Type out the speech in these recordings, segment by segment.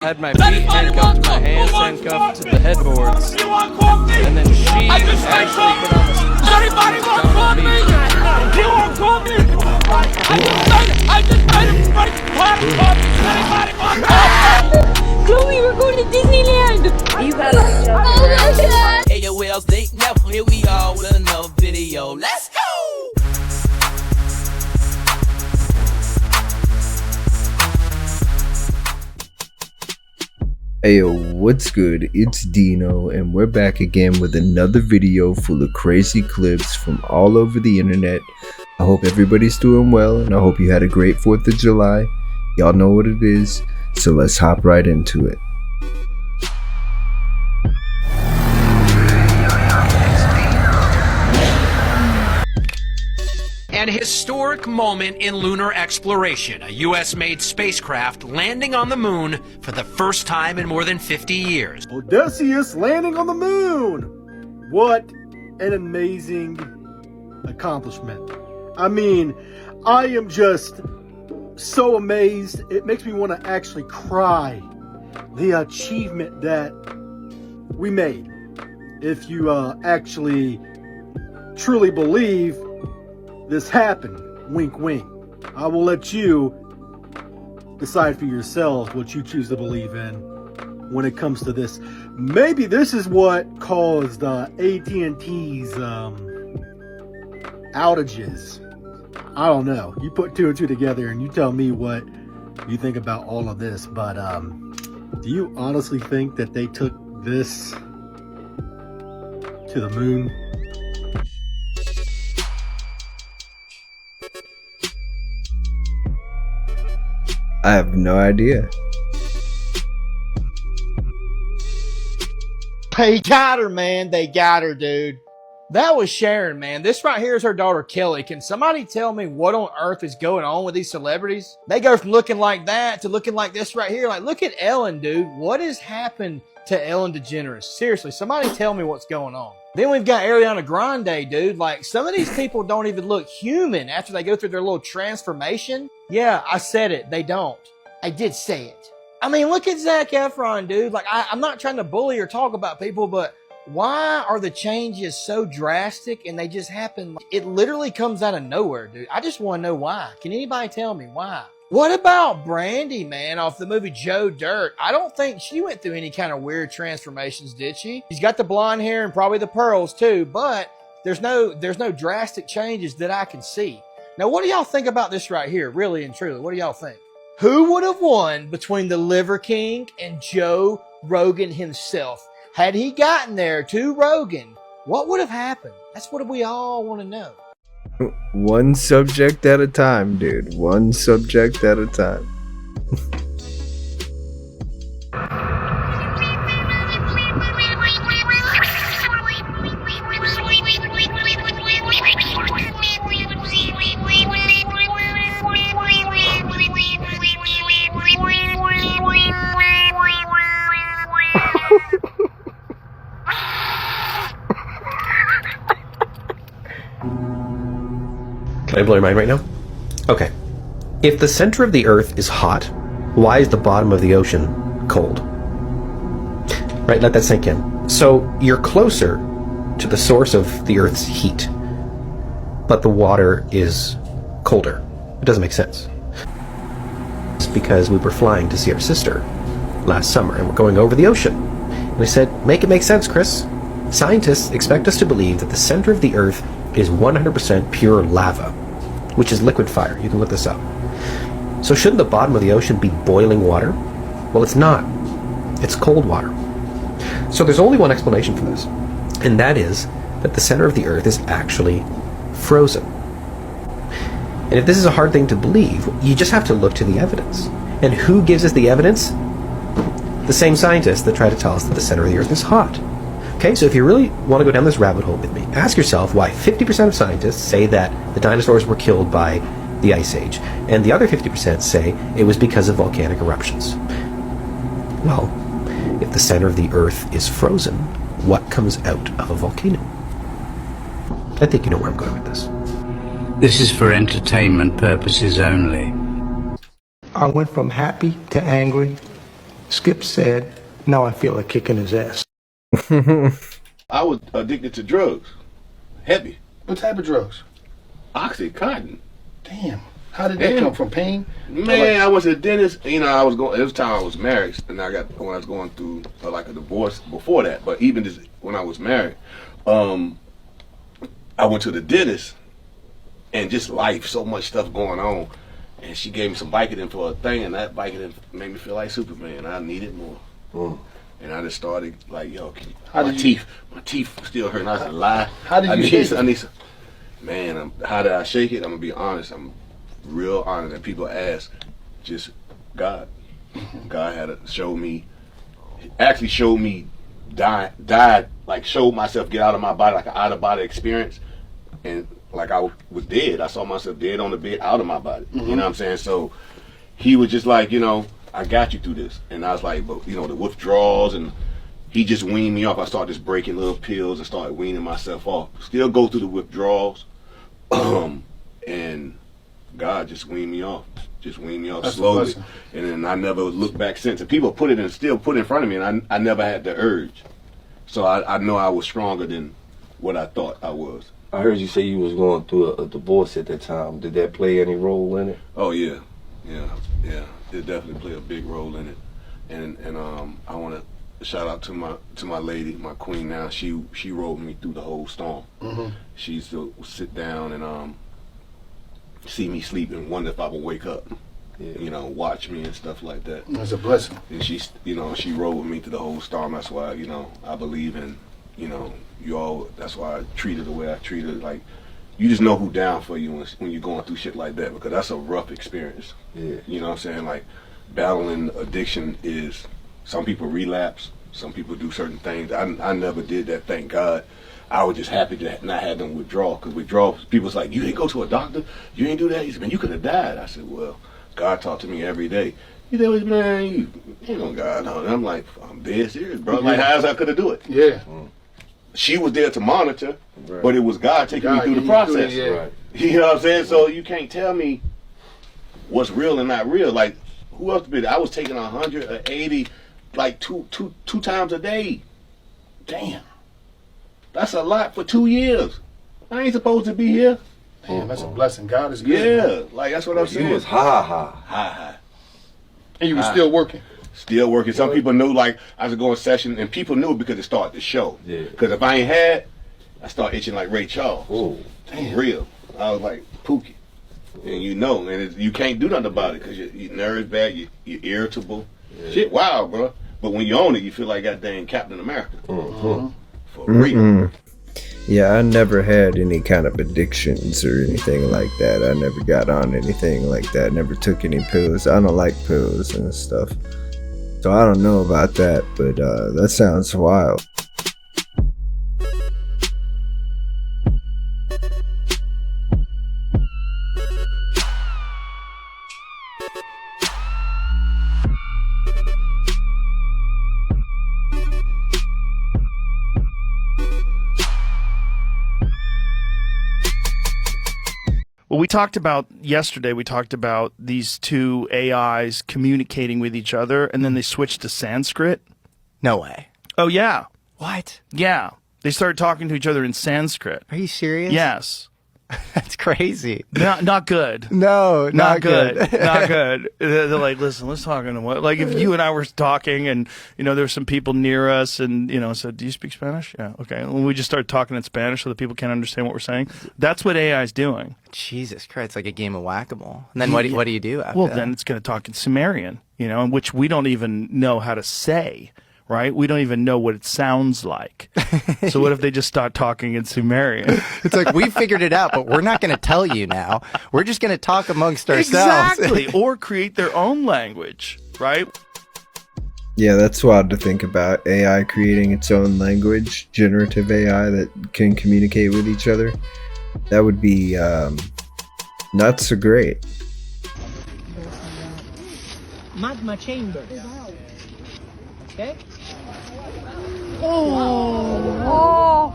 Had my feet handcuffed, my hands handcuffed to the headboards, and then she actually put on the Anybody want to call me? You want to call me? I just made him break Anybody want to call me? Chloe, we're going to Disneyland! You gotta be joking. Oh my god! AOL's DeeKnow, here we are with another video. Let's go! Ayo, what's good? It's DeeKnow, and we're back again with another video full of crazy clips from all over the internet. I hope everybody's doing well, and I hope you had a great 4th of July. Y'all know what it is, so let's hop right into it. An historic moment in lunar exploration, a US-made spacecraft landing on the moon for the first time in more than 50 years. Odysseus landing on the moon! What an amazing accomplishment. I mean, I am just so amazed. It makes me want to actually cry. The achievement that we made. If you actually truly believe this happened, wink wink. I will let you decide for yourselves what you choose to believe in when it comes to this. Maybe this is what caused AT&T's outages. I don't know. You put two and two together and you tell me what you think about all of this. But do you honestly think that they took this to the moon? I have no idea. They got her, man. They got her, dude. That was Sharon, man. This right here is her daughter, Kelly. Can somebody tell me what on earth is going on with these celebrities? They go from looking like that to looking like this right here. Like, look at Ellen, dude. What has happened to Ellen DeGeneres? Seriously, somebody tell me what's going on. Then we've got Ariana Grande, dude. Like, some of these people don't even look human after they go through their little transformation. Yeah, I said it. They don't. I did say it. I mean, look at Zac Efron, dude. Like, I'm not trying to bully or talk about people, but why are the changes so drastic and they just happen? It literally comes out of nowhere, dude. I just want to know why. Can anybody tell me why? What about Brandy, man, off the movie Joe Dirt? I don't think she went through any kind of weird transformations, did she? She's got the blonde hair and probably the pearls too, but there's no drastic changes that I can see. Now, what do y'all think about this right here? Really and truly, what do y'all think? Who would have won between the Liver King and Joe Rogan himself? Had he gotten there to Rogan, what would have happened? That's what we all want to know. One subject at a time, dude. One subject at a time. Can I blow your mind right now? Okay. If the center of the Earth is hot, why is the bottom of the ocean cold? Right, let that sink in. So you're closer to the source of the Earth's heat, but the water is colder. It doesn't make sense. It's because we were flying to see our sister last summer, and we're going over the ocean. And I said, make it make sense, Chris. Scientists expect us to believe that the center of the Earth is 100% pure lava, which is liquid fire. You can look this up. So shouldn't the bottom of the ocean be boiling water? Well, it's not. It's cold water. So there's only one explanation for this, and that is that the center of the Earth is actually frozen. And if this is a hard thing to believe, you just have to look to the evidence. And who gives us the evidence? The same scientists that try to tell us that the center of the Earth is hot. Okay, so if you really want to go down this rabbit hole with me, ask yourself why 50% of scientists say that the dinosaurs were killed by the Ice Age, and the other 50% say it was because of volcanic eruptions. Well, if the center of the Earth is frozen, what comes out of a volcano? I think you know where I'm going with this. This is for entertainment purposes only. I went from happy to angry Skip said, now I feel like kicking his ass. I was addicted to drugs. Heavy. What type of drugs? Oxycontin. Damn. How did that come from? Pain? Man, I was a dentist. You know, I was going. It was time I was married, and I got when I was going through like a divorce before that. But even just when I was married, I went to the dentist, and just life, so much stuff going on, and she gave me some Vicodin for a thing, and that Vicodin made me feel like Superman. I needed more, and I just started like, yo, my teeth still hurting. I said, lie. How did you shake it? I need some. Man, how did I shake it? I'm gonna be honest. I'm real honest. And people ask, just God. God had to show me, actually showed me, died, like showed myself get out of my body, like an out of body experience, and like I was dead. I saw myself dead on the bed, out of my body. You know what I'm saying? So he was just like, you know, I got you through this. And I was like, but you know, the withdrawals, and he just weaned me off. I started just breaking little pills and started weaning myself off. Still go through the withdrawals, and God just weaned me off. Just weaned me off slowly. And then I never looked back since. And people put it in, still put it in front of me, and I never had the urge. So I know I was stronger than what I thought I was. I heard you say you was going through a divorce at that time. Did that play any role in it? Oh yeah. It definitely played a big role in it. And I want to shout out to my lady, my queen now. She rode me through the whole storm. She used to sit down and see me sleep and wonder if I would wake up. You know, watch me and stuff like that. That's a blessing. And she rode with me through the whole storm. That's why, you know, I believe in, you know, that's why I treat her the way I treat her. Like, you just know who down for you when you're going through shit like that, because that's a rough experience. You know what I'm saying? Like, battling addiction is, some people relapse, some people do certain things. I never did that, thank God. I was just happy to not have them withdraw, because withdrawal, people's like, you didn't go to a doctor, you didn't do that. He said, man, you could have died. I said, well, God talked to me every day. He said, man, you ain't no God. No. And I'm like, I'm dead serious, bro. Like, how else I could have do it? Yeah. She was there to monitor, but it was God taking me through the process. You know what I'm saying? So you can't tell me what's real and not real. Like, who else did it? I was taking 180, like two times a day. Damn. That's a lot for 2 years. I ain't supposed to be here. Damn, that's a blessing. God is good. Yeah, man. like that's what I'm saying. You was high. And you were still working. Still working. Some people knew, like, I was going to session, and people knew because it started the show. Because if I ain't had, I start itching like Ray Charles. Oh, damn. Real. I was like Pookie. And you know, and you can't do nothing about it because your nerves bad, you're irritable. Shit, wow, bro. But when you own it, you feel like goddamn Captain America. For real. Yeah, I never had any kind of addictions or anything like that. I never got on anything like that. Never took any pills. I don't like pills and stuff. So I don't know about that, but that sounds wild. Well, we talked about these two AIs communicating with each other, and then they switched to Sanskrit. No way. Oh, yeah. What? Yeah. They started talking to each other in Sanskrit. Are you serious? Yes. That's crazy. Not good. No, not good. Not good. They're like, listen, let's talk in what? Like, if you and I were talking and, you know, there's some people near us and, you know, said, do you speak Spanish? Yeah, okay. And we just started talking in Spanish so that people can't understand what we're saying. That's what AI is doing. Jesus Christ, it's like a game of whack-a-mole. And then what do you do after Well, that? then it's going to talk in Sumerian, you know, in which we don't even know how to say. Right? We don't even know what it sounds like. So what if they just start talking in Sumerian? It's like, we figured it out, but we're not going to tell you now. We're just going to talk amongst ourselves. Exactly. Or create their own language, right? Yeah, that's wild to think about. AI creating its own language, generative AI that can communicate with each other. That would be not so great. Magma chamber. Okay? Oh!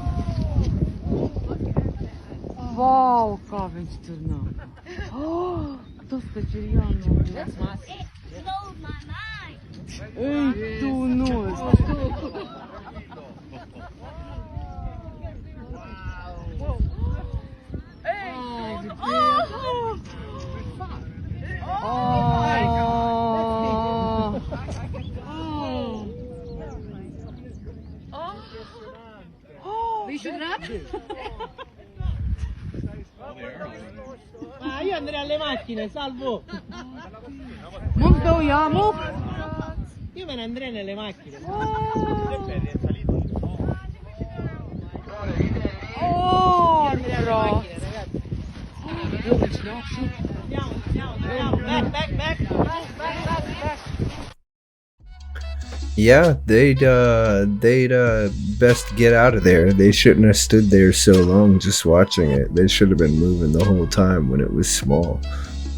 Wow, какая стена. Кто скочерьян? It blew my mind. Io andrei alle macchine, salvo. Non vogliamo. Io me ne andrei nelle macchine. Oh, bro. Back. Yeah, they'd best get out of there. They shouldn't have stood there so long just watching it. They should have been moving the whole time when it was small,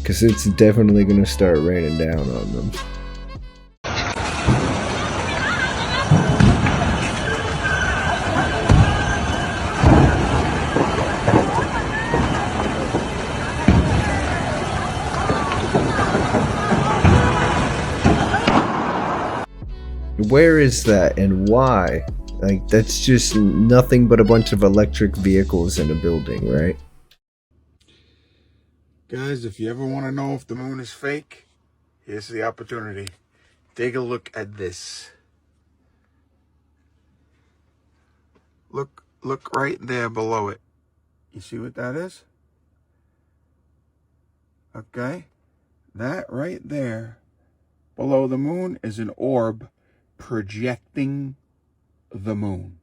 because it's definitely going to start raining down on them. Where is that and why? Like, that's just nothing but a bunch of electric vehicles in a building, right? Guys, if you ever want to know if the moon is fake, here's the opportunity. Take a look at this. Look right there below it. You see what that is? Okay. That right there below the moon is an orb projecting the moon.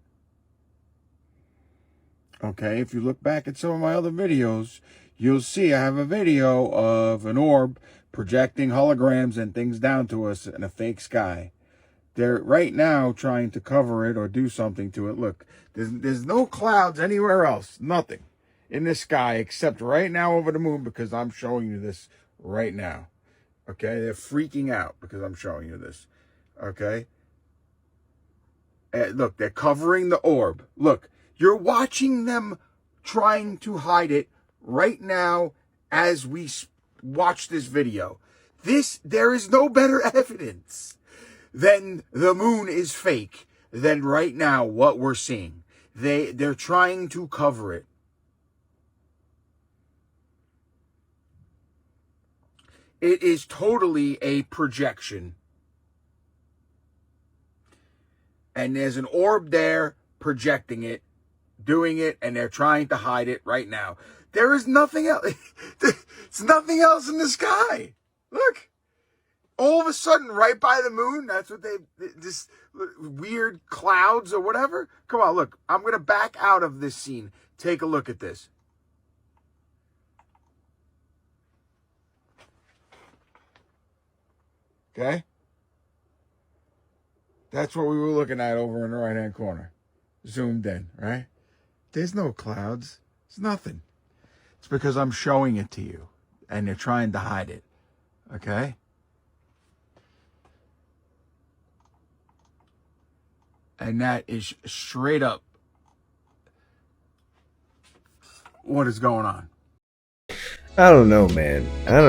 Okay, if you look back at some of my other videos, you'll see I have a video of an orb projecting holograms and things down to us in a fake sky. They're right now trying to cover it or do something to it. Look, there's no clouds anywhere else, nothing in the sky except right now over the moon, because I'm showing you this right now. Okay, they're freaking out because I'm showing you this. Okay. Look, they're covering the orb. Look, you're watching them trying to hide it right now as we watch this video. There is no better evidence than the moon is fake than right now what we're seeing. They're trying to cover it. It is totally a projection. And there's an orb there projecting it, doing it, and they're trying to hide it right now. There is nothing else. There's nothing else in the sky. Look. All of a sudden, right by the moon, that's what this weird clouds or whatever. Come on, look. I'm going to back out of this scene. Take a look at this. Okay? That's what we were looking at over in the right-hand corner. Zoomed in, right? There's no clouds. It's nothing. It's because I'm showing it to you. And they're trying to hide it. Okay? And that is straight up what is going on. I don't know, man. I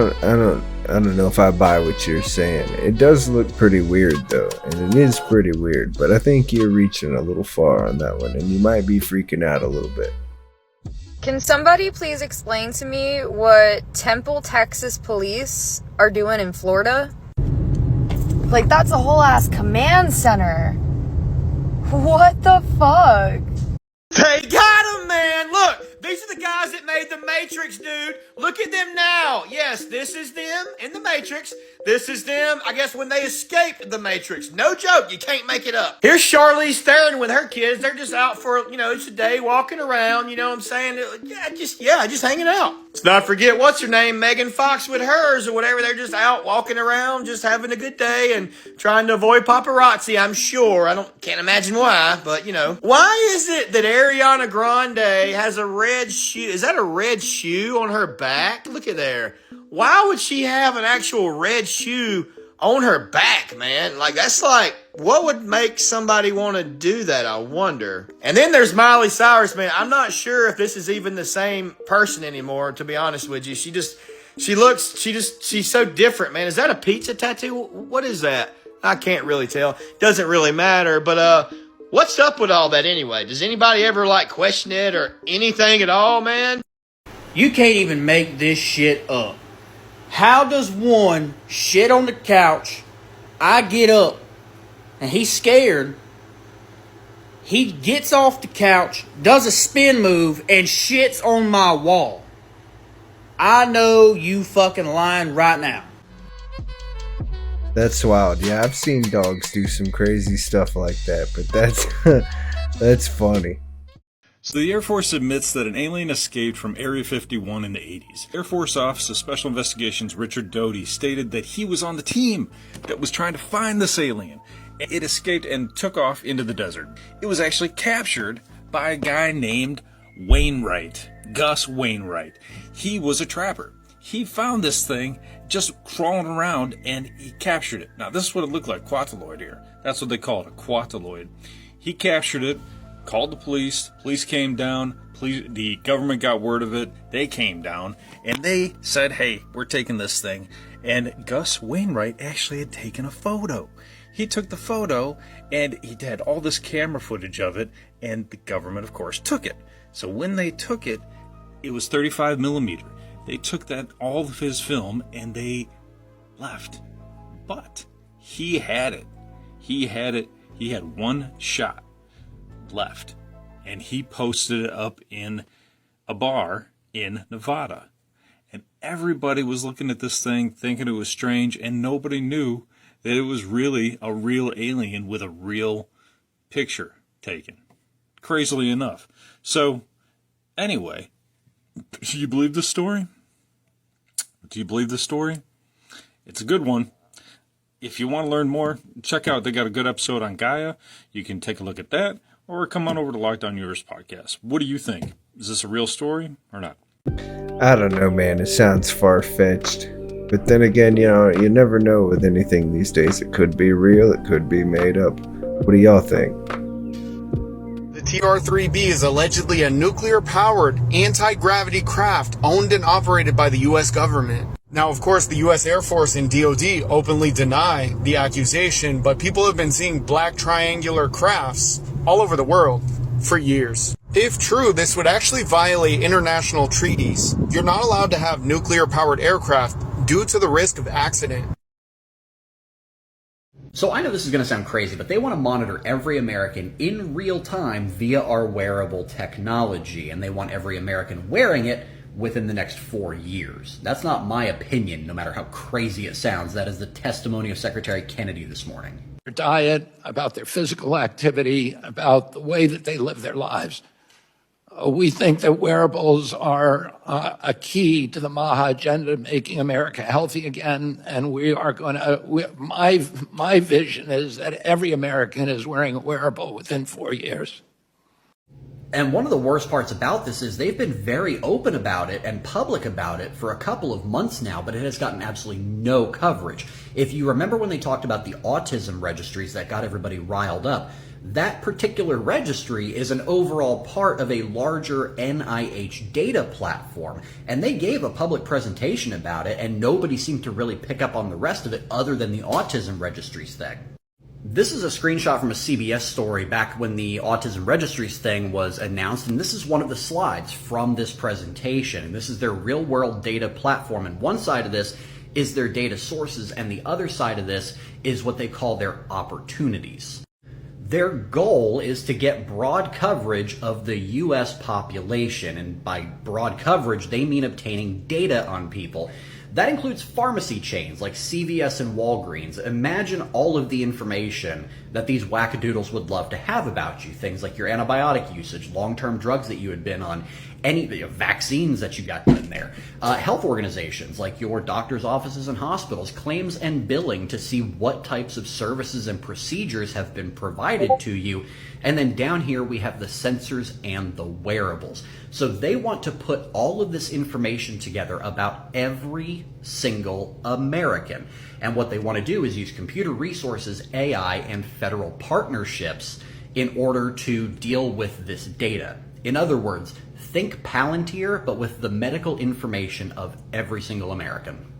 don't know if I buy what you're saying. It does look pretty weird though, and it is pretty weird, but I think you're reaching a little far on that one, and you might be freaking out a little bit. Can somebody please explain to me what Temple, Texas police are doing in Florida? Like, that's a whole ass command center. What the fuck? They got him, man! Look, these are the guys that made the Matrix, dude. Look at them now. Yes, this is them in the Matrix. This is them, I guess, when they escaped the Matrix. No joke, you can't make it up. Here's Charlize Theron with her kids. They're just out for, it's a day walking around, you know what I'm saying? Just hanging out. Let's not forget, what's her name? Megan Fox with hers or whatever. They're just out walking around, just having a good day and trying to avoid paparazzi, I'm sure. Can't imagine why, but Why is it that Ariana Grande has a red shoe? Is that a red shoe on her back? Look at there. Why would she have an actual red shoe on her back, man? Like, that's like, what would make somebody want to do that, I wonder? And then there's Miley Cyrus, man. I'm not sure if this is even the same person anymore, to be honest with you. She's so different, man. Is that a pizza tattoo? What is that? I can't really tell. Doesn't really matter, but what's up with all that anyway? Does anybody ever like question it or anything at all, man? You can't even make this shit up. How does one shit on the couch, I get up, and he's scared, he gets off the couch, does a spin move, and shits on my wall? I know you fucking lying right now. That's wild. Yeah, I've seen dogs do some crazy stuff like that, but that's funny. So the Air Force admits that an alien escaped from Area 51 in the 80s. Air Force Office of Special Investigations Richard Doty stated that he was on the team that was trying to find this alien. It escaped and took off into the desert. It was actually captured by a guy named Wainwright, Gus Wainwright. He was a trapper. He found this thing just crawling around and he captured it. Now this is what it looked like, quataloid here. That's what they call it, a quataloid. He captured it, called the police. Police came down. The government got word of it. They came down and they said, hey, we're taking this thing. And Gus Wainwright actually had taken a photo. He took the photo and he had all this camera footage of it, and the government, of course, took it. So when they took it, it was 35 millimeter. They took that, all of his film, and they left. But he had it. He had it. He had one shot left. And he posted it up in a bar in Nevada. And everybody was looking at this thing, thinking it was strange, and nobody knew that it was really a real alien with a real picture taken. Crazily enough. So, anyway, do you believe this story? Do you believe this story? It's a good one. If you want to learn more, check out, they got a good episode on Gaia. You can take a look at that, or come on over to Lockdown Yours podcast. What do you think? Is this a real story or not? I don't know, man. It sounds far-fetched. But then again, you know, you never know with anything these days. It could be real, it could be made up. What do y'all think? The TR-3B is allegedly a nuclear-powered anti-gravity craft owned and operated by the U.S. government. Now, of course, the U.S. Air Force and DoD openly deny the accusation, but people have been seeing black triangular crafts all over the world for years. If true, this would actually violate international treaties. You're not allowed to have nuclear-powered aircraft due to the risk of accident. So I know this is going to sound crazy, but they want to monitor every American in real time via our wearable technology, and they want every American wearing it within the next 4 years. That's not my opinion, no matter how crazy it sounds. That is the testimony of Secretary Kennedy this morning. Their diet, about their physical activity, about the way that they live their lives. We think that wearables are a key to the MAHA agenda, making America healthy again. And we are going to, my vision is that every American is wearing a wearable within 4 years. And one of the worst parts about this is they've been very open about it and public about it for a couple of months now, but it has gotten absolutely no coverage. If you remember when they talked about the autism registries that got everybody riled up, that particular registry is an overall part of a larger NIH data platform, and they gave a public presentation about it, and nobody seemed to really pick up on the rest of it other than the autism registries thing. This is a screenshot from a CBS story back when the autism registries thing was announced, and this is one of the slides from this presentation. And this is their real-world data platform, and one side of this is their data sources, and the other side of this is what they call their opportunities. Their goal is to get broad coverage of the U.S. population, and by broad coverage, they mean obtaining data on people. That includes pharmacy chains like CVS and Walgreens. Imagine all of the information that these wackadoodles would love to have about you. Things like your antibiotic usage, long-term drugs that you had been on, any vaccines that you got in there. Health organizations like your doctor's offices and hospitals, claims and billing to see what types of services and procedures have been provided to you. And then down here we have the sensors and the wearables. So they want to put all of this information together about every single American. And what they want to do is use computer resources, AI, and federal partnerships in order to deal with this data. In other words, think Palantir, but with the medical information of every single American.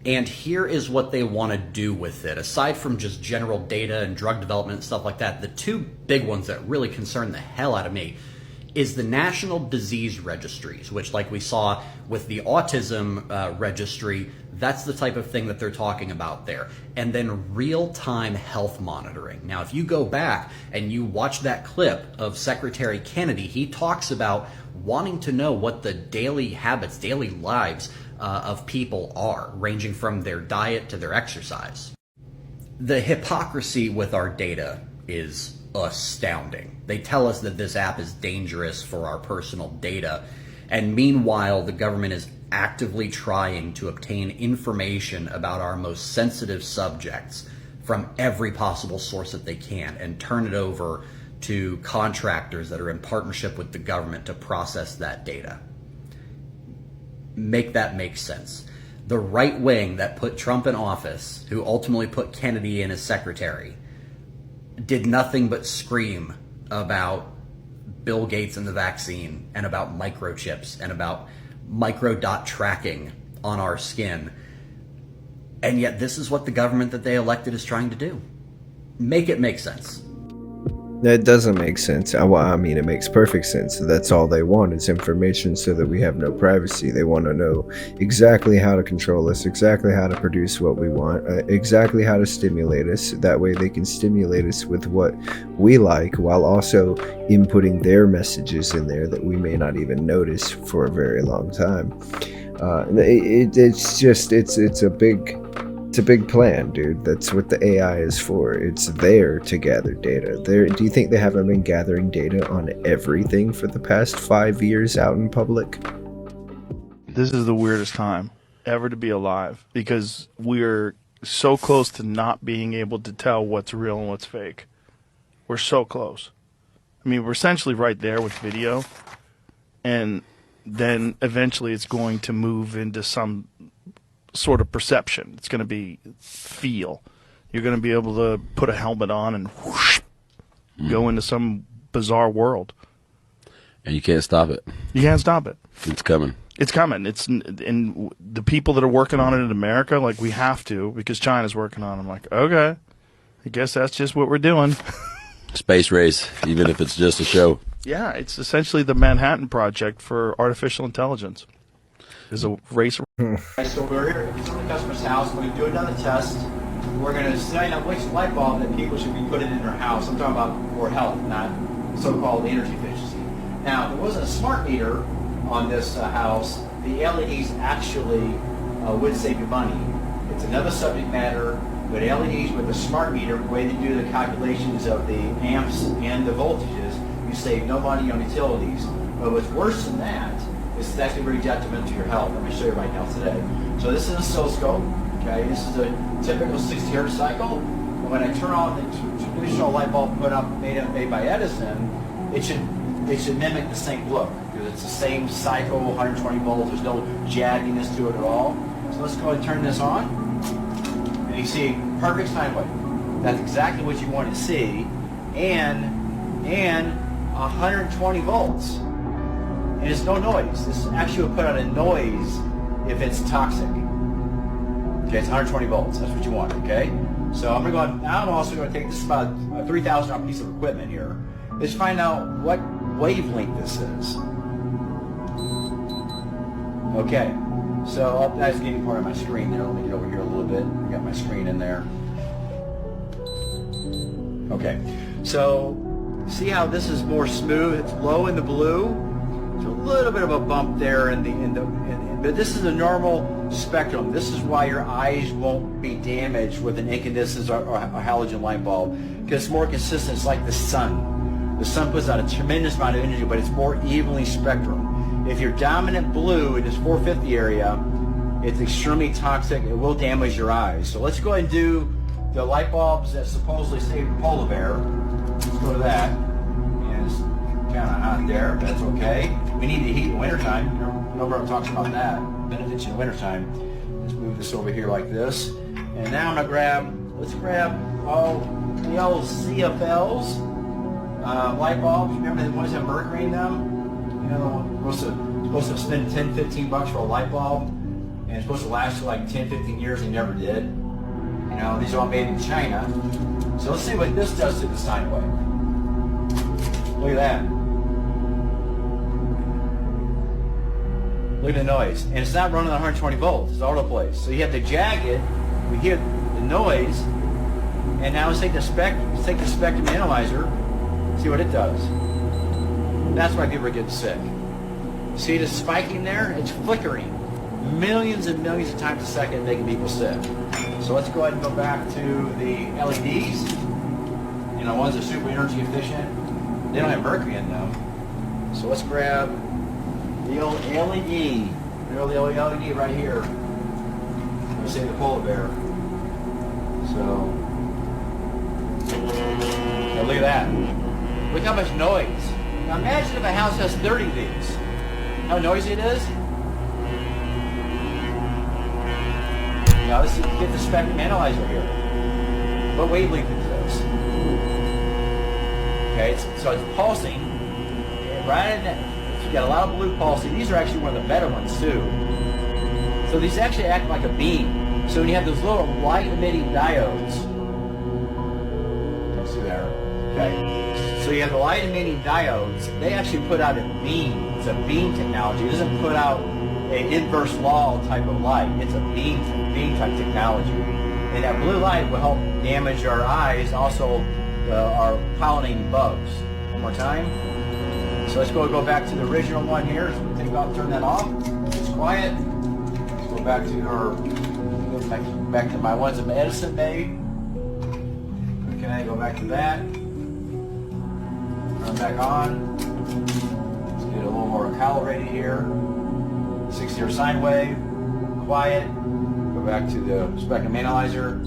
And here is what they want to do with it. Aside from just general data and drug development and stuff like that, the two big ones that really concern the hell out of me is the national disease registries, which, like we saw with the autism registry, that's the type of thing that they're talking about there. And then real-time health monitoring. Now, if you go back and you watch that clip of Secretary Kennedy, he talks about wanting to know what the daily habits, daily lives of people are, ranging from their diet to their exercise. The hypocrisy with our data is astounding. They tell us that this app is dangerous for our personal data, and meanwhile the government is actively trying to obtain information about our most sensitive subjects from every possible source that they can and turn it over to contractors that are in partnership with the government to process that data. Make that make sense. The right wing that put Trump in office, who ultimately put Kennedy in as secretary, did nothing but scream about Bill Gates and the vaccine and about microchips and about microdot tracking on our skin. And yet this is what the government that they elected is trying to do. Make it make sense. That doesn't make sense. Well, I mean, it makes perfect sense. That's all they want is information so that we have no privacy. They want to know exactly how to control us, exactly how to produce what we want, exactly how to stimulate us. That way they can stimulate us with what we like while also inputting their messages in there that we may not even notice for a very long time. It's a big plan, dude. That's what the AI is for. It's there to gather data. Do you think they haven't been gathering data on everything for the past 5 years out in public? This is the weirdest time ever to be alive because we're so close to not being able to tell what's real and what's fake. We're so close. I mean, we're essentially right there with video, and then eventually it's going to move into some sort of perception. It's going to be feel. You're going to be able to put a helmet on and whoosh, go into some bizarre world. And you can't stop it. You can't stop it. It's coming. It's coming. It's and the people that are working on it in America, like, we have to because China's working on it. I'm like, okay, I guess that's just what we're doing. Space race, even if it's just a show. Yeah, it's essentially the Manhattan Project for artificial intelligence. There's a race. So we're here at the customer's house. We're going to do another test. We're going to sign up which light bulb that people should be putting in their house. I'm talking about for health, not so-called energy efficiency. Now, there wasn't a smart meter on this house. The LEDs actually would save you money. It's another subject matter, but LEDs with a smart meter, the way they do the calculations of the amps and the voltages, you save no money on utilities. But what's worse than that, this is actually very detrimental to your health. I'm going to show you right now today. So this is an oscilloscope. Okay, this is a typical 60 hertz cycle. And when I turn on the traditional light bulb made by Edison, it should mimic the same look because it's the same cycle, 120 volts. There's no jagginess to it at all. So let's go ahead and turn this on, and you see perfect sine wave. That's exactly what you want to see, and 120 volts. And it's no noise. This actually will put out a noise if it's toxic. Okay, it's 120 volts. That's what you want, okay? So I'm going to go on. Now I'm also going to take this about a $3,000 piece of equipment here. Let's find out what wavelength this is. Okay, so that's getting part of my screen there. Let me get over here a little bit. I got my screen in there. Okay, so see how this is more smooth? It's low in the blue. There's a little bit of a bump there but this is a normal spectrum. This is why your eyes won't be damaged with an incandescent or a halogen light bulb, because it's more consistent. It's like the sun. The sun puts out a tremendous amount of energy, but it's more evenly spectrum. If you're dominant blue in this 450 area, it's extremely toxic. It will damage your eyes. So let's go ahead and do the light bulbs that supposedly save the polar bear. Let's go to that. And it's kind of hot there, but that's okay. We need to heat in wintertime. Nobody talks about that. Benefits in wintertime. Let's move this over here like this. And now I'm going to let's grab all the old CFLs, light bulbs. Remember the ones that have mercury in them? You know, supposed to spend $10, $15 for a light bulb. and it's supposed to last for like 10, 15 years, and never did. You know, these are all made in China. So let's see what this does to the sine wave. Look at that. Look at the noise. And it's not running 120 volts, it's autoplay. So you have to jag it, we hear the noise, and now let's take the spectrum analyzer, see what it does. That's why people are getting sick. See the spiking there? It's flickering. Millions and millions of times a second, making people sick. So let's go ahead and go back to the LEDs. You know, ones that are super energy efficient. They don't have mercury in them. So let's grab the old LED. The old LED right here. I'm gonna say the polar bear. So, now look at that. Look how much noise. Now imagine if a house has 30 of these. How noisy it is? Now let's get the spectrum analyzer here. What wavelength is this? Okay, so it's pulsing. Right in that, you got a lot of blue pulsing. These are actually one of the better ones too. So these actually act like a beam. So when you have those little light emitting diodes, let's see there. Okay. So you have the light emitting diodes. They actually put out a beam. It's a beam technology. It doesn't put out an inverse law type of light. It's a beam type technology. And that blue light will help damage our eyes, also our pollinating bugs. One more time. So let's go back to the original one here. So we'll take off, turn that off. It's quiet. Let's go back to back to my ones that Edison made. Okay, go back to that. Turn back on. Let's get a little more calibrated here. 60 sine wave. Quiet. Go back to the spectrum analyzer.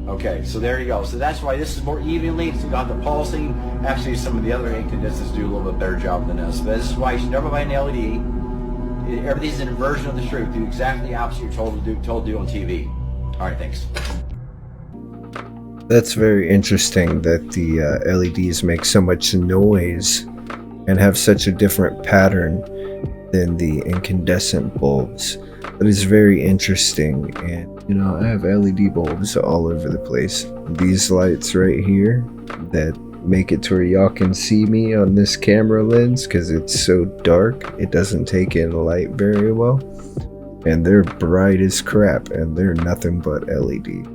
Okay, so there you go. So that's why this is more evenly. So you got the pulsing. Actually, some of the other incandescents do a little bit better job than this. But this is why you should never buy an LED. Everything's an inversion of the truth. Do exactly the opposite you're told to do on TV. All right, thanks. That's very interesting that the LEDs make so much noise and have such a different pattern than the incandescent bulbs. That is very interesting. And you know, I have LED bulbs all over the place. These lights right here that make it to where y'all can see me on this camera lens because it's so dark, it doesn't take in light very well. And they're bright as crap, and they're nothing but LED.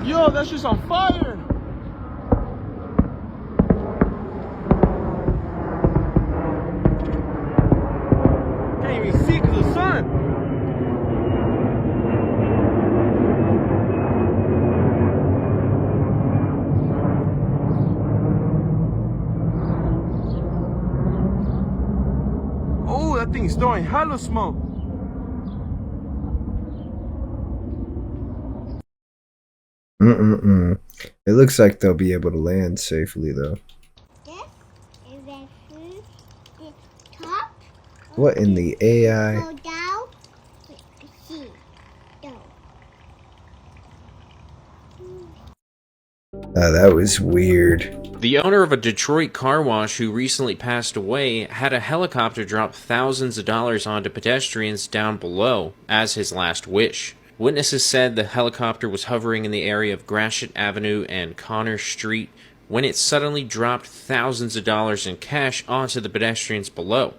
Yo, that's just on fire! Can't even see because of the sun! Oh, that thing's throwing hella smoke! It looks like they'll be able to land safely though. What in the AI? That was weird. The owner of a Detroit car wash who recently passed away had a helicopter drop thousands of dollars onto pedestrians down below as his last wish. Witnesses said the helicopter was hovering in the area of Gratiot Avenue and Connor Street when it suddenly dropped thousands of dollars in cash onto the pedestrians below,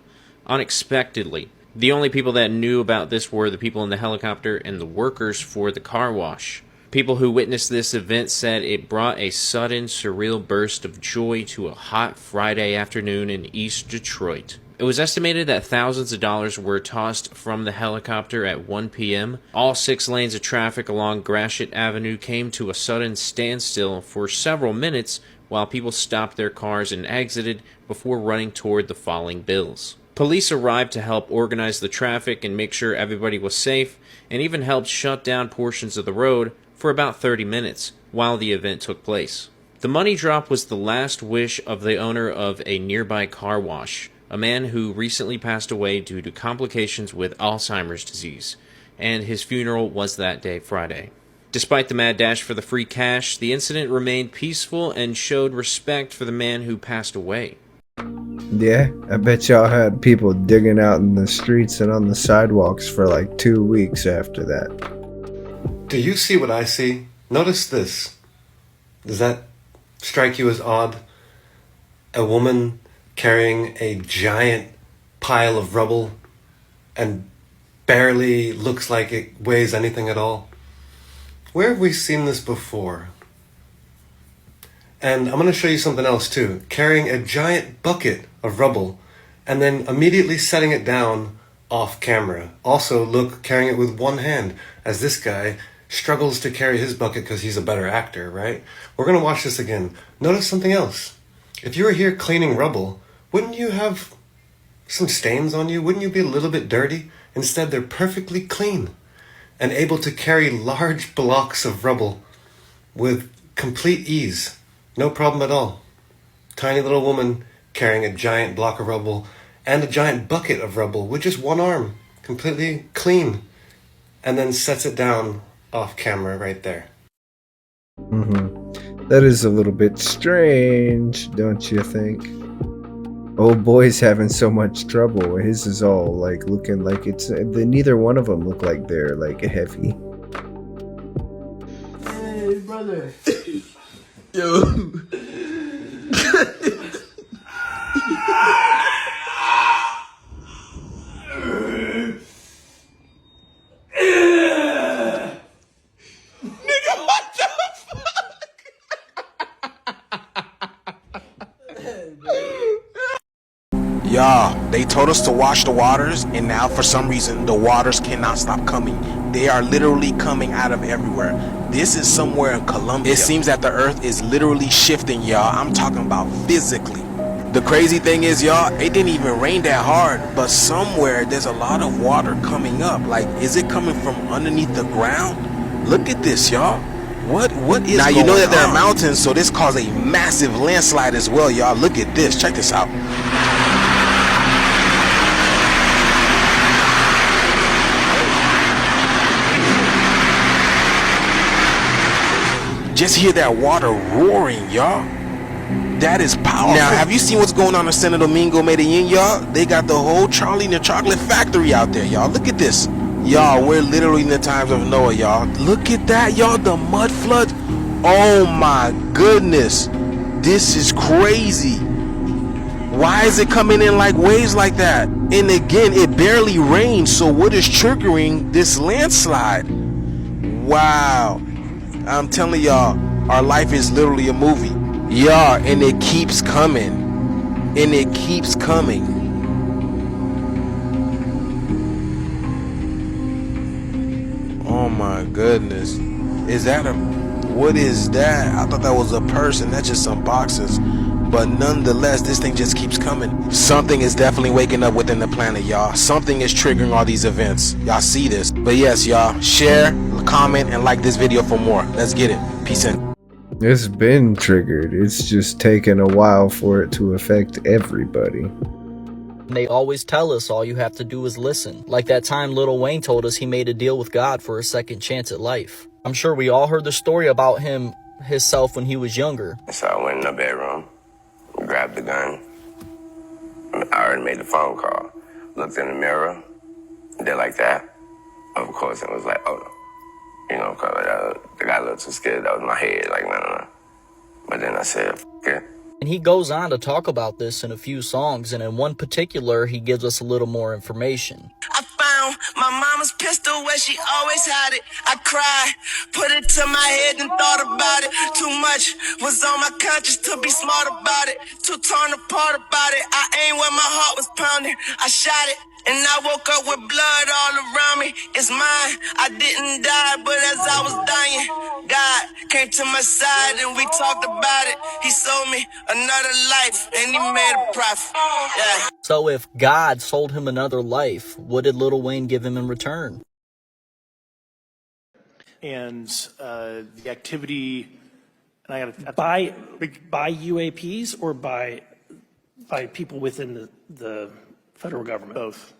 unexpectedly. The only people that knew about this were the people in the helicopter and the workers for the car wash. People who witnessed this event said it brought a sudden, surreal burst of joy to a hot Friday afternoon in East Detroit. It was estimated that thousands of dollars were tossed from the helicopter at 1 p.m. All 6 lanes of traffic along Gratiot Avenue came to a sudden standstill for several minutes while people stopped their cars and exited before running toward the falling bills. Police arrived to help organize the traffic and make sure everybody was safe, and even helped shut down portions of the road for about 30 minutes while the event took place. The money drop was the last wish of the owner of a nearby car wash, a man who recently passed away due to complications with Alzheimer's disease, and his funeral was that day, Friday. Despite the mad dash for the free cash, the incident remained peaceful and showed respect for the man who passed away. Yeah, I bet y'all had people digging out in the streets and on the sidewalks for like 2 weeks after that. Do you see what I see? Notice this. Does that strike you as odd? A woman carrying a giant pile of rubble and barely looks like it weighs anything at all. Where have we seen this before? And I'm going to show you something else too. Carrying a giant bucket of rubble and then immediately setting it down off camera. Also, look, carrying it with one hand as this guy struggles to carry his bucket because he's a better actor, right? We're going to watch this again. Notice something else. If you were here cleaning rubble, wouldn't you have some stains on you? Wouldn't you be a little bit dirty? Instead, they're perfectly clean and able to carry large blocks of rubble with complete ease. No problem at all. Tiny little woman carrying a giant block of rubble and a giant bucket of rubble with just one arm, completely clean, and then sets it down off camera right there. That is a little bit strange, don't you think? Old boy's having so much trouble. His is all like looking like it's. Neither one of them look like they're like heavy. Hey, brother. Yo. Nigga, what the Y'all, they told us to watch the waters, and now for some reason the waters cannot stop coming. They are literally coming out of everywhere. This is somewhere in Colombia. It seems that the earth is literally shifting, y'all. I'm talking about physically. The crazy thing is, y'all, it didn't even rain that hard, but somewhere there's a lot of water coming up. Like, is it coming from underneath the ground? Look at this, y'all. What is now, you know that there are mountains, so this caused a massive landslide as well, y'all. Look at this. Check this out. Just hear that water roaring, y'all. That is powerful. Now, have you seen what's going on in Santo Domingo, Medellin, y'all? They got the whole Charlie and the Chocolate Factory out there, y'all. Look at this. Y'all, we're literally in the times of Noah, y'all. Look at that, y'all. The mud flood. Oh, my goodness. This is crazy. Why is it coming in like waves like that? And again, it barely rained, so what is triggering this landslide? Wow. I'm telling y'all, our life is literally a movie. Y'all, and it keeps coming. And it keeps coming. Oh my goodness. Is that what is that? I thought that was a person. That's just some boxes. But nonetheless, this thing just keeps coming. Something is definitely waking up within the planet, y'all. Something is triggering all these events. Y'all see this. But yes, y'all, share, comment, and like this video for more. Let's get it. Peace in. It's been triggered. It's just taken a while for it to affect everybody. They always tell us all you have to do is listen. Like that time Lil Wayne told us he made a deal with God for a second chance at life. I'm sure we all heard the story about himself when he was younger. So I went in the bedroom, grabbed the gun. I already made the phone call. Looked in the mirror, did like that. Of course, it was like, oh no. You know, cause I got a little too scared. That was my head, like, no. But then I said, f it. And he goes on to talk about this in a few songs, and in one particular, he gives us a little more information. I found my mama's pistol where she always had it. I cried, put it to my head and thought about it. Too much was on my conscience to be smart about it. Too torn apart about it. I aimed where my heart was pounding. I shot it. And I woke up with blood all around me. It's mine. I didn't die, but as I was dying, God came to my side and we talked about it. He sold me another life and he made a profit. Yeah. So if God sold him another life, what did Lil Wayne give him in return? And the activity, and I got by UAPs or by people within the federal government? Both.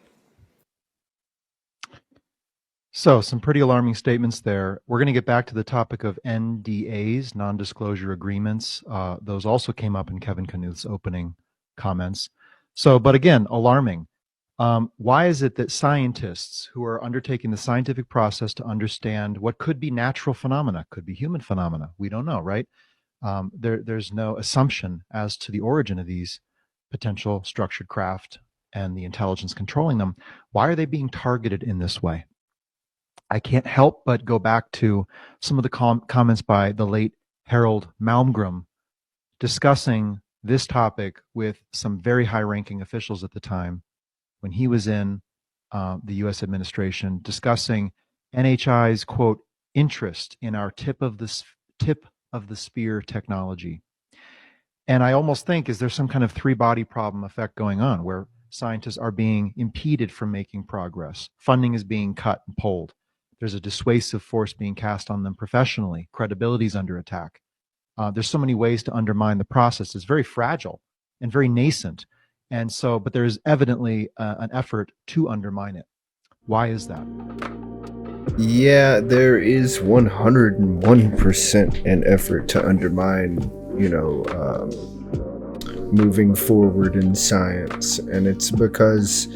So some pretty alarming statements there. We're going to get back to the topic of NDAs, non-disclosure agreements. Those also came up in Kevin Knuth's opening comments. So, but again, alarming. Why is it that scientists who are undertaking the scientific process to understand what could be natural phenomena, could be human phenomena, we don't know, right? There's no assumption as to the origin of these potential structured craft and the intelligence controlling them. Why are they being targeted in this way? I can't help but go back to some of the comments by the late Harold Malmgren discussing this topic with some very high-ranking officials at the time when he was in the U.S. administration, discussing NHI's, quote, interest in our tip of the spear technology. And I almost think, is there some kind of three-body problem effect going on where scientists are being impeded from making progress? Funding is being cut and pulled. There's a dissuasive force being cast on them professionally. Credibility is under attack. There's so many ways to undermine the process. It's very fragile and very nascent. And so, but there is evidently an effort to undermine it. Why is that? Yeah, there is 101% an effort to undermine, moving forward in science. And it's because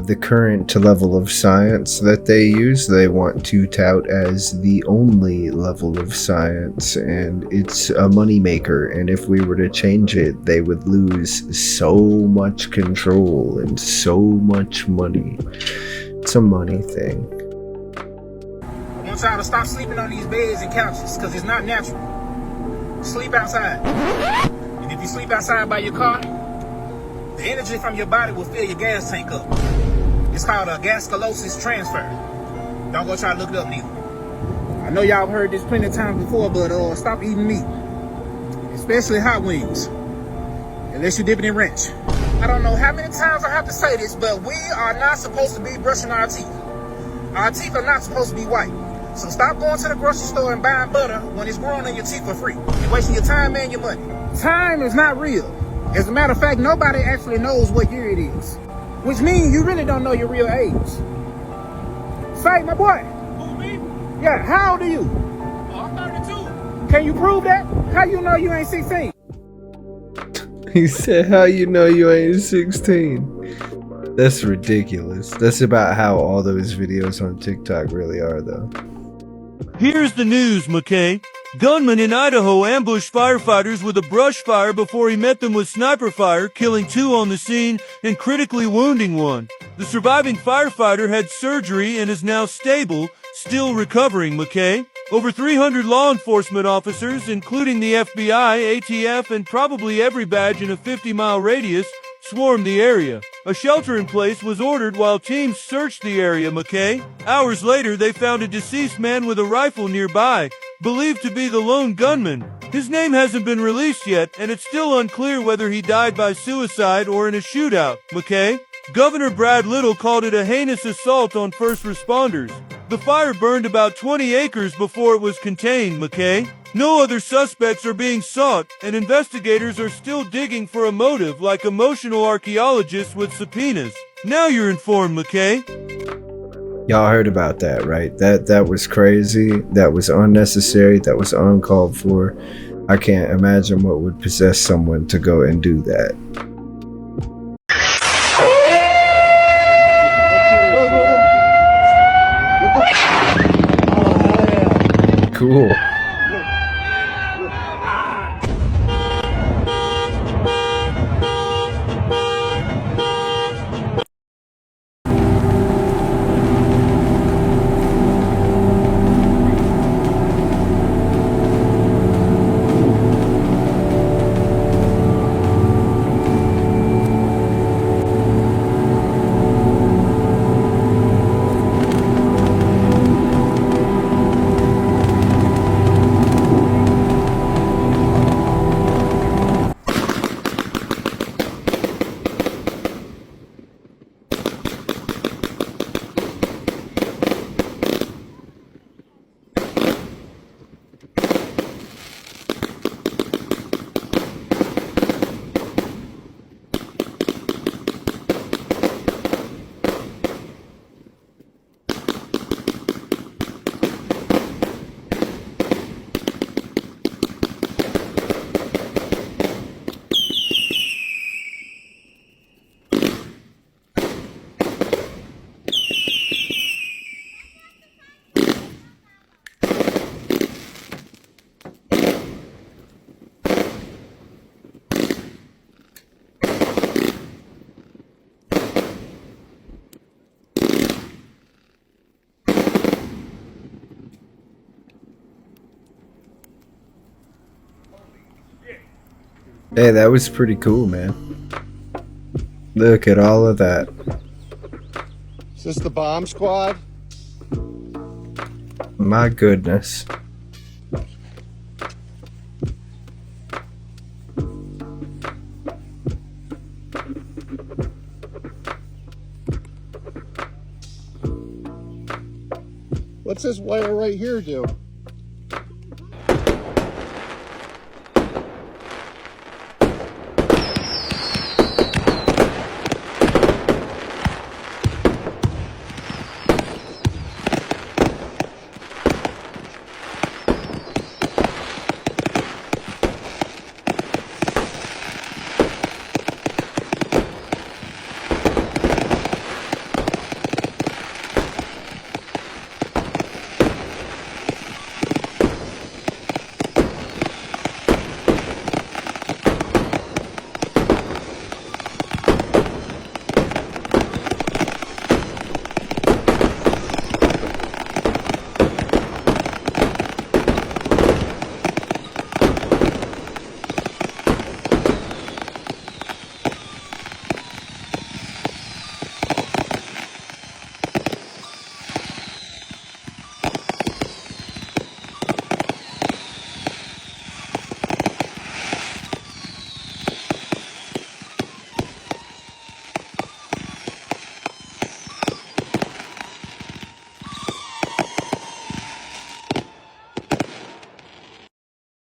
the current level of science that they use, they want to tout as the only level of science, and it's a moneymaker. And if we were to change it, they would lose so much control and so much money. It's a money thing. I want y'all to stop sleeping on these beds and couches, because it's not natural. Sleep outside. And if you sleep outside by your car, the energy from your body will fill your gas tank up. It's called a gaseolysis transfer. Don't go try to look it up neither. I know y'all heard this plenty of times before, but stop eating meat. Especially hot wings. Unless you dip it in ranch. I don't know how many times I have to say this, but we are not supposed to be brushing our teeth. Our teeth are not supposed to be white. So stop going to the grocery store and buying butter when it's growing in your teeth for free. You're wasting your time and your money. Time is not real. As a matter of fact, nobody actually knows what year it is. Which means you really don't know your real age. Say, my boy. Who, me? Yeah, how old are you? Oh, I'm 32. Can you prove that? How you know you ain't 16? He said, how you know you ain't 16? That's ridiculous. That's about how all those videos on TikTok really are, though. Here's the news, McKay. Gunman in Idaho ambushed firefighters with a brush fire before he met them with sniper fire, killing 2 on the scene and critically wounding 1. The surviving firefighter had surgery and is now stable, still recovering, McKay. Over 300 law enforcement officers, including the FBI, ATF, and probably every badge in a 50-mile radius, swarmed the area. A shelter-in-place was ordered while teams searched the area, McKay. Hours later, they found a deceased man with a rifle nearby, believed to be the lone gunman. His name hasn't been released yet, and it's still unclear whether he died by suicide or in a shootout, McKay. Governor Brad Little called it a heinous assault on first responders. The fire burned about 20 acres before it was contained, McKay. No other suspects are being sought, and investigators are still digging for a motive like emotional archaeologists with subpoenas. Now you're informed, McKay. Y'all heard about that, right? That was crazy. That was unnecessary. That was uncalled for. I can't imagine what would possess someone to go and do that. Cool. Hey, that was pretty cool, man. Look at all of that. Is this the bomb squad? My goodness. What's this wire right here do?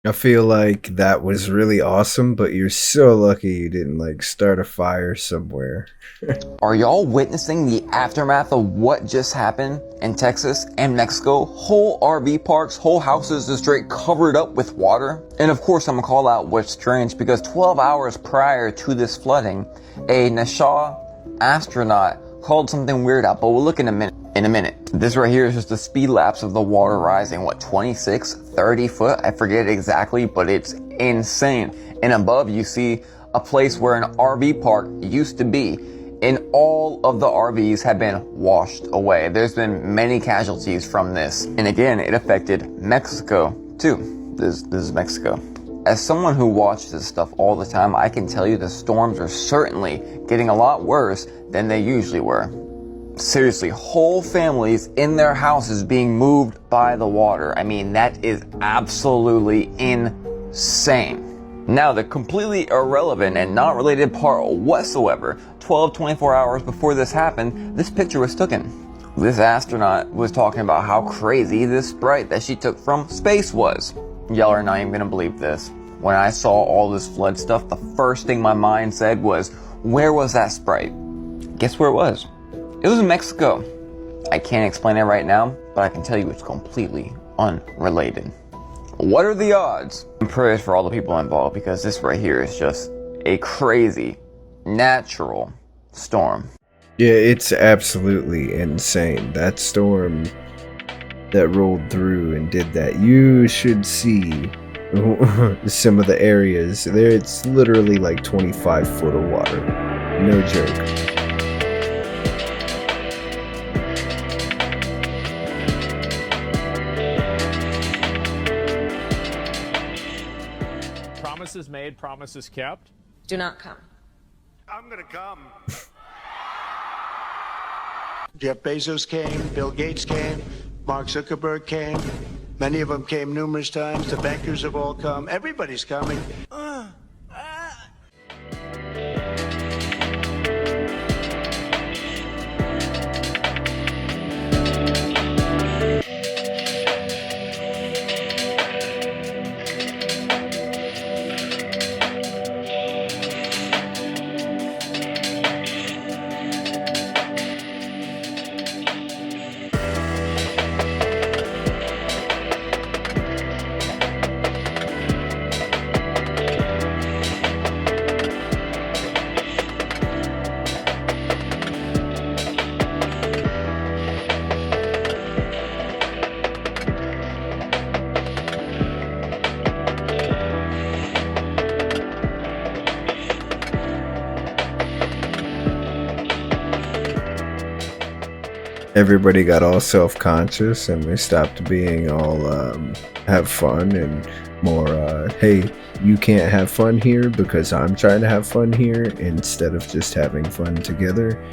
I feel like that was really awesome, but you're so lucky you didn't like start a fire somewhere. Are y'all witnessing the aftermath of what just happened in Texas and Mexico? Whole RV parks, whole houses just straight covered up with water. And of course I'm gonna call out what's strange, because 12 hours prior to this flooding, a NASA astronaut called something weird out, but we'll look in a minute. This right here is just a speed lapse of the water rising, what, 26, 30 foot? I forget exactly, but it's insane. And above you see a place where an RV park used to be, and all of the RVs have been washed away. There's been many casualties from this. And again, it affected Mexico too. This is Mexico. As someone who watches this stuff all the time, I can tell you the storms are certainly getting a lot worse than they usually were. Seriously, whole families in their houses being moved by the water. I mean, that is absolutely insane. Now, the completely irrelevant and not related part whatsoever, 24 hours before this happened, this picture was taken. This astronaut was talking about how crazy this sprite that she took from space was. Y'all are not even gonna believe this. When I saw all this flood stuff, the first thing my mind said was, where was that sprite? Guess where it was? It was in Mexico. I can't explain it right now, but I can tell you it's completely unrelated. What are the odds? And prayers for all the people involved, because this right here is just a crazy natural storm. Yeah, it's absolutely insane. That storm that rolled through and did that. You should see some of the areas. There, it's literally like 25 foot of water. No joke. Promises made, promises kept. Do not come. I'm gonna come. Jeff Bezos came, Bill Gates came, Mark Zuckerberg came. Many of them came numerous times. The bankers have all come. Everybody's coming. Everybody got all self-conscious and we stopped being all have fun and more hey, you can't have fun here because I'm trying to have fun here instead of just having fun together.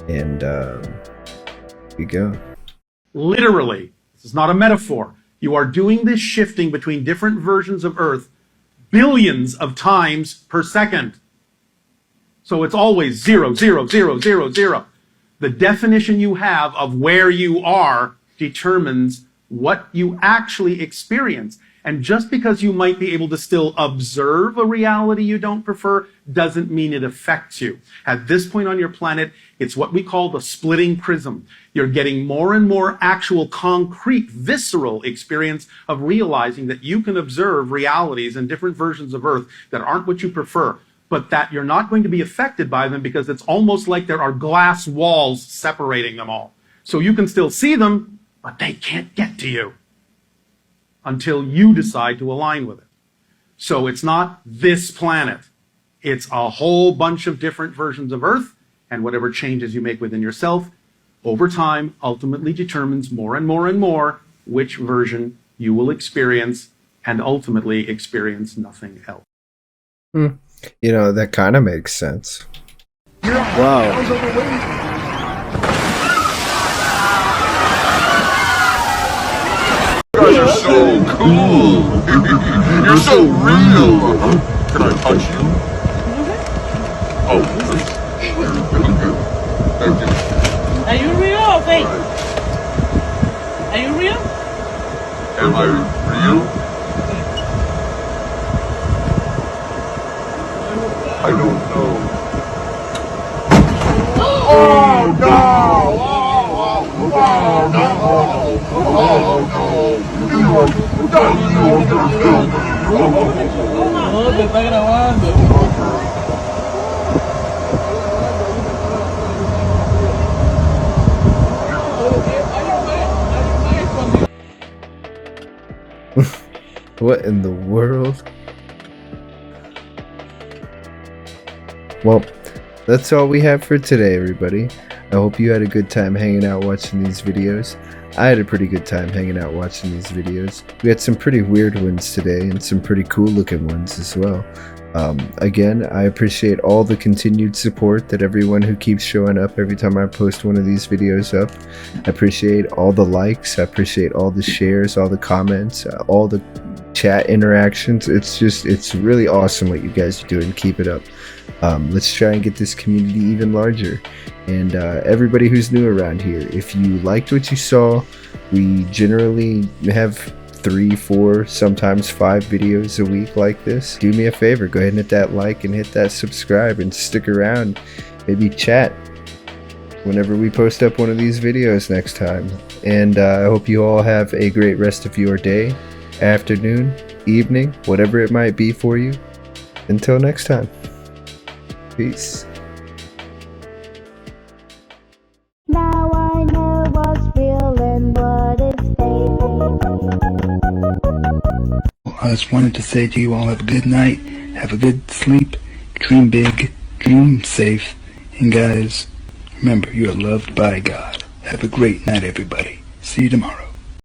And here you go. Literally, this is not a metaphor. You are doing this shifting between different versions of Earth billions of times per second. So it's always 0, 0, 0, 0, 0. The definition you have of where you are determines what you actually experience. And just because you might be able to still observe a reality you don't prefer doesn't mean it affects you. At this point on your planet, it's what we call the splitting prism. You're getting more and more actual concrete, visceral experience of realizing that you can observe realities and different versions of Earth that aren't what you prefer, but that you're not going to be affected by them because it's almost like there are glass walls separating them all. So you can still see them, but they can't get to you until you decide to align with it. So it's not this planet. It's a whole bunch of different versions of Earth, and whatever changes you make within yourself over time ultimately determines more and more and more which version you will experience, and ultimately experience nothing else. You know, that kind of makes sense. Wow. You guys are so cool. You're so real. Can I touch you? Oh, thank you. Are you real or fake? Are you real? Am I real? I don't know. Oh no! Oh no! Oh no! No, te está grabando. What in the world? Well, that's all we have for today, everybody. I hope you had a good time hanging out watching these videos. I had a pretty good time hanging out watching these videos. We had some pretty weird ones today and some pretty cool looking ones as well. Again, I appreciate all the continued support that everyone who keeps showing up every time I post one of these videos up. I appreciate all the likes, I appreciate all the shares, all the comments, all the chat interactions. It's really awesome what you guys are doing. Keep it up. Let's try and get this community even larger. And everybody who's new around here, if you liked what you saw, we generally have 3, 4, sometimes 5 videos a week like this. Do me a favor, go ahead and hit that like and hit that subscribe and stick around. Maybe chat whenever we post up one of these videos next time. And I hope you all have a great rest of your day, afternoon, evening, whatever it might be for you. Until next time. Peace. Now I know what's real and what is fake. I just wanted to say to you all, have a good night, have a good sleep, dream big, dream safe, and guys, remember, you are loved by God. Have a great night, everybody. See you tomorrow.